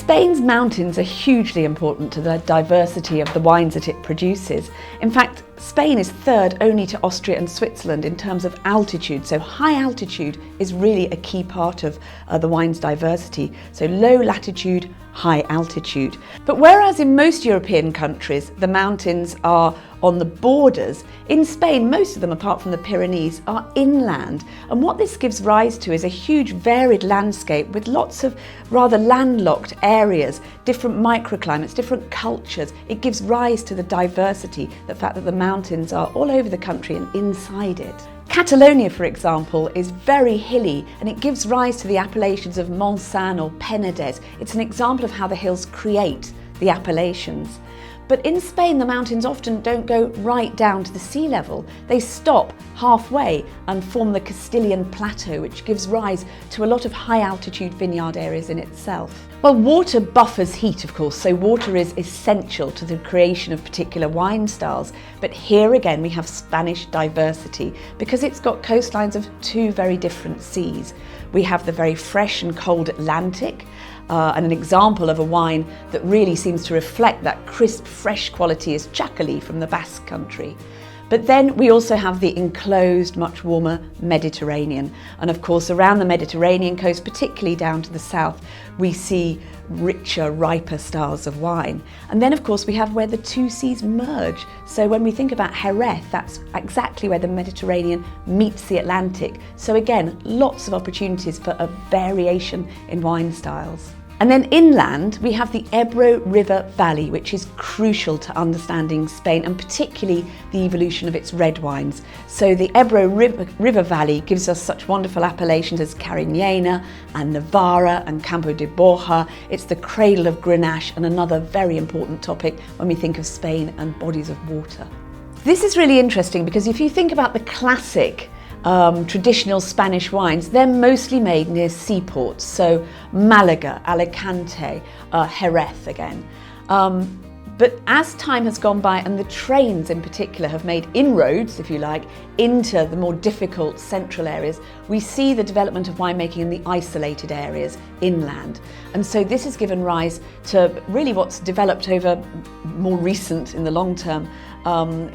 Spain's mountains are hugely important to the diversity of the wines that it produces. In fact, Spain is third only to Austria and Switzerland in terms of altitude, so high altitude is really a key part of the wine's diversity. So low latitude, high altitude. But whereas in most European countries the mountains are on the borders, in Spain most of them, apart from the Pyrenees, are inland. And what this gives rise to is a huge varied landscape with lots of rather landlocked areas, different microclimates, different cultures. It gives rise to the diversity, the fact that the mountains are all over the country and inside it. Catalonia, for example, is very hilly and it gives rise to the appellations of Montsant or Penedès. It's an example of how the hills create the appellations. But in Spain, the mountains often don't go right down to the sea level. They stop halfway and form the Castilian Plateau, which gives rise to a lot of high altitude vineyard areas in itself. Well, water buffers heat, of course, so water is essential to the creation of particular wine styles. But here again, we have Spanish diversity because it's got coastlines of two very different seas. We have the very fresh and cold Atlantic, and an example of a wine that really seems to reflect that crisp, fresh quality is Chacolí from the Basque Country. But then we also have the enclosed, much warmer Mediterranean. And of course, around the Mediterranean coast, particularly down to the south, we see richer, riper styles of wine. And then of course, we have where the two seas merge. So when we think about Jerez, that's exactly where the Mediterranean meets the Atlantic. So again, lots of opportunities for a variation in wine styles. And then inland, we have the Ebro River Valley, which is crucial to understanding Spain and particularly the evolution of its red wines. So the Ebro River Valley gives us such wonderful appellations as Cariñena and Navarra and Campo de Borja. It's the cradle of Grenache and another very important topic when we think of Spain and bodies of water. This is really interesting because if you think about the classic traditional Spanish wines, they're mostly made near seaports, so Malaga, Alicante, Jerez again. But as time has gone by and the trains in particular have made inroads, if you like, into the more difficult central areas, we see the development of winemaking in the isolated areas inland. And so this has given rise to really what's developed over more recent, in the long term,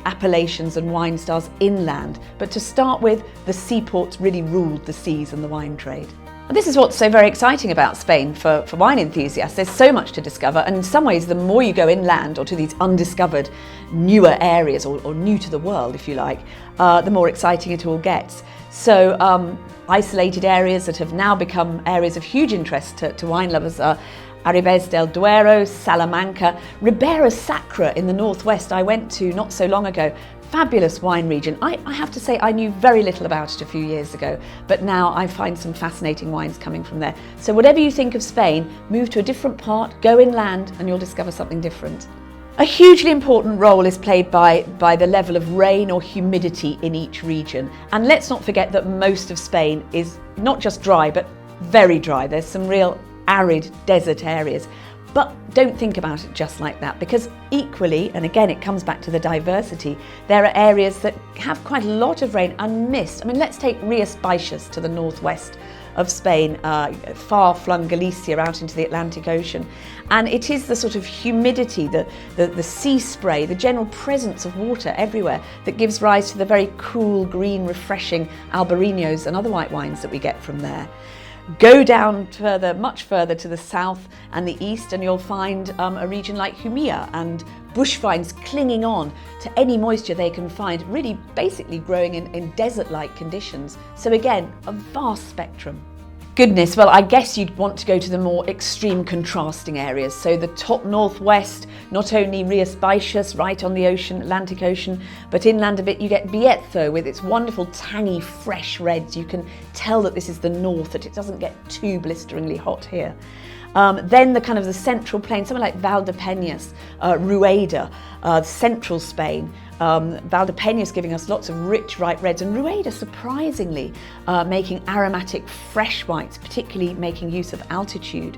appellations and wine styles inland. But to start with, the seaports really ruled the seas and the wine trade. And this is what's so very exciting about Spain for wine enthusiasts. There's so much to discover, and in some ways the more you go inland or to these undiscovered newer areas or new to the world, if you like, the more exciting it all gets. So isolated areas that have now become areas of huge interest to wine lovers are Ribes del Duero, Salamanca, Ribera Sacra in the northwest I went to not so long ago. Fabulous wine region. I have to say I knew very little about it a few years ago, but now I find some fascinating wines coming from there. So whatever you think of Spain, move to a different part, go inland and you'll discover something different. A hugely important role is played by the level of rain or humidity in each region. And let's not forget that most of Spain is not just dry, but very dry. There's some real arid desert areas. But don't think about it just like that, because equally, and again it comes back to the diversity, there are areas that have quite a lot of rain and mist. I mean, let's take Rías Baixas to the northwest of Spain, far-flung Galicia out into the Atlantic Ocean. And it is the sort of humidity, the sea spray, the general presence of water everywhere that gives rise to the very cool, green, refreshing Albariños and other white wines that we get from there. Go down further, much further to the south and the east, and you'll find a region like Jumilla and bush vines clinging on to any moisture they can find, really basically growing in desert-like conditions. So again, a vast spectrum. Goodness, well, I guess you'd want to go to the more extreme contrasting areas. So the top northwest, not only Rías Baixas, right on the ocean, Atlantic Ocean, but inland a bit you get Bierzo with its wonderful tangy, fresh reds. You can tell that this is the north, that it doesn't get too blisteringly hot here. Then the kind of the central plain, somewhere like Valdepeñas, Rueda, central Spain. Valdepeñas giving us lots of rich, ripe reds, and Rueda surprisingly making aromatic fresh whites, particularly making use of altitude.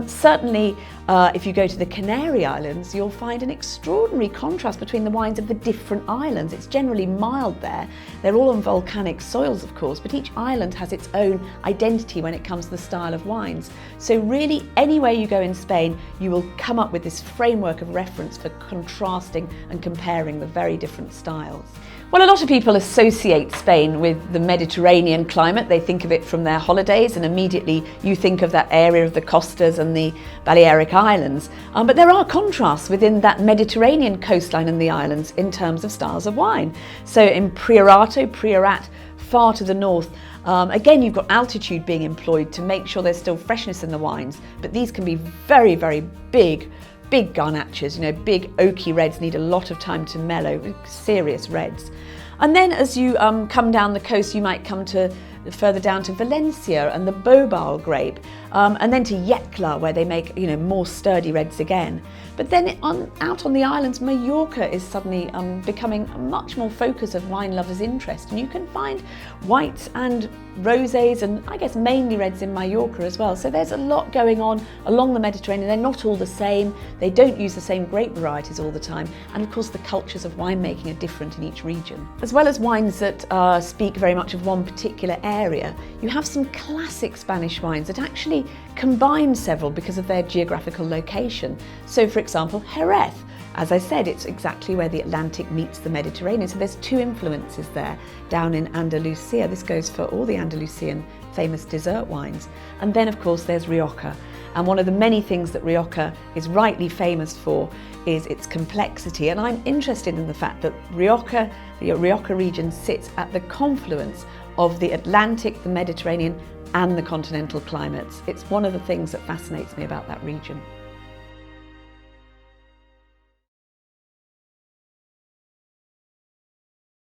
Certainly, if you go to the Canary Islands, you'll find an extraordinary contrast between the wines of the different islands. It's generally mild there. They're all on volcanic soils, of course, but each island has its own identity when it comes to the style of wines. So really, anywhere you go in Spain, you will come up with this framework of reference for contrasting and comparing the very different styles. Well, a lot of people associate Spain with the Mediterranean climate. They think of it from their holidays, and immediately you think of that area of the Costas and the Balearic Islands. But there are contrasts within that Mediterranean coastline and the islands in terms of styles of wine. So in Priorat, far to the north, again, you've got altitude being employed to make sure there's still freshness in the wines, but these can be very, very big garnachas, big oaky reds need a lot of time to mellow, serious reds. And then as you come down the coast, you might come to further down to Valencia and the Bobal grape, and then to Yecla, where they make more sturdy reds again. But then out on the islands, Mallorca is suddenly becoming a much more focus of wine lovers' interest, and you can find whites and rosés and I guess mainly reds in Mallorca as well. So there's a lot going on along the Mediterranean. They're not all the same, they don't use the same grape varieties all the time, and of course the cultures of winemaking are different in each region. As well as wines that speak very much of one particular area, you have some classic Spanish wines that actually combine several because of their geographical location. So for example, Jerez. As I said, it's exactly where the Atlantic meets the Mediterranean, so there's two influences there down in Andalusia. This goes for all the Andalusian famous dessert wines. And then of course there's Rioja. And one of the many things that Rioja is rightly famous for is its complexity. And I'm interested in the fact that the Rioja region sits at the confluence of the Atlantic, the Mediterranean, and the continental climates. It's one of the things that fascinates me about that region.